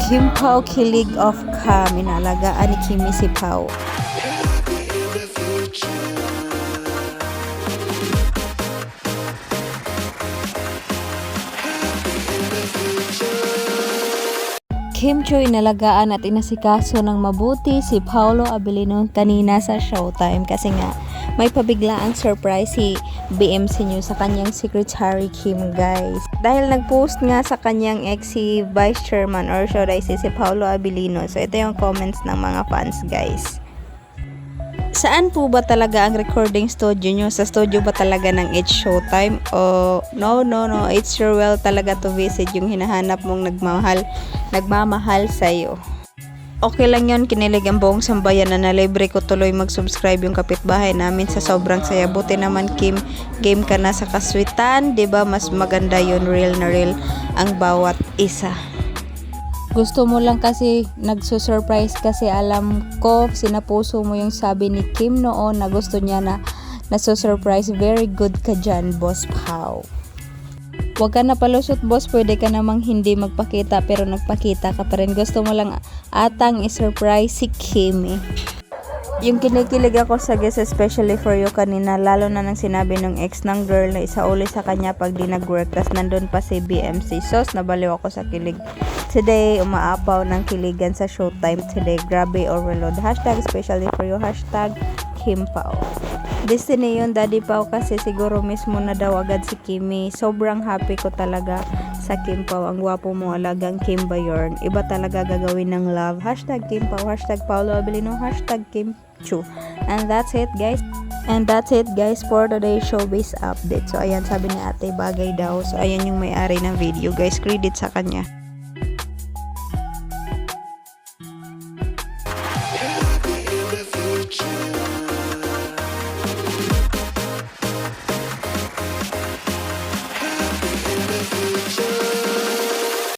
Kim Pao kilig of Cam, inalagaan ni Kimi si Pao. Kim Chiu inalagaan at inasikaso ng mabuti si Paolo Abilino kanina sa Showtime kasi nga may pabiglaang surprise si BMC News sa kanyang secretary Kim, guys. Dahil nag-post nga sa kanyang ex si Vice Chairman or should I say si Paolo Abilino. So ito yung comments ng mga fans, guys. Saan po ba talaga ang recording studio nyo? Sa studio ba talaga ng It's Showtime? O no, it's your well talaga to visit yung hinahanap mong nagmamahal sa'yo. Okay lang yun, kinilig ang buong sambayan na libre ko tuloy mag-subscribe yung kapitbahay namin sa sobrang saya. Buti naman Kim, game ka na sa kaswitan, 'di ba? Mas maganda yun, real na real ang bawat isa. Gusto mo lang kasi nagsusurprise kasi alam ko sinapuso mo yung sabi ni Kim noon na gusto niya na nasusurprise. Very good ka dyan, Boss Pao. Huwag ka na palusot, boss. Pwede ka namang hindi magpakita pero nagpakita ka pa rin. Gusto mo lang atang isurprise si Kim eh. Yung kinikilig ako sa guest especially for you kanina, lalo na nang sinabi ng ex ng girl na isauli sa kanya pag di nag-work, tas nandun pa si BMC. Sos, nabaliw ako sa kilig. Today, umaapaw ng kiligan sa Showtime today. Grabe overload. Hashtag especially for you. Hashtag Kim Pao. Destiny yun, Daddy Pao, kasi siguro mismo na daw agad si Kimi. Sobrang happy ko talaga sa Kim Pao. Ang gwapo mo, alagang Kim Bayorn. Iba talaga gagawin ng love. Hashtag Kim Pao. Hashtag Paolo Abilino. Hashtag Kim Chu. And that's it, guys. For today's showbiz update. So, ayan, sabi ni ate, bagay daw. So, ayan yung may-ari ng video, guys. Credit sa kanya.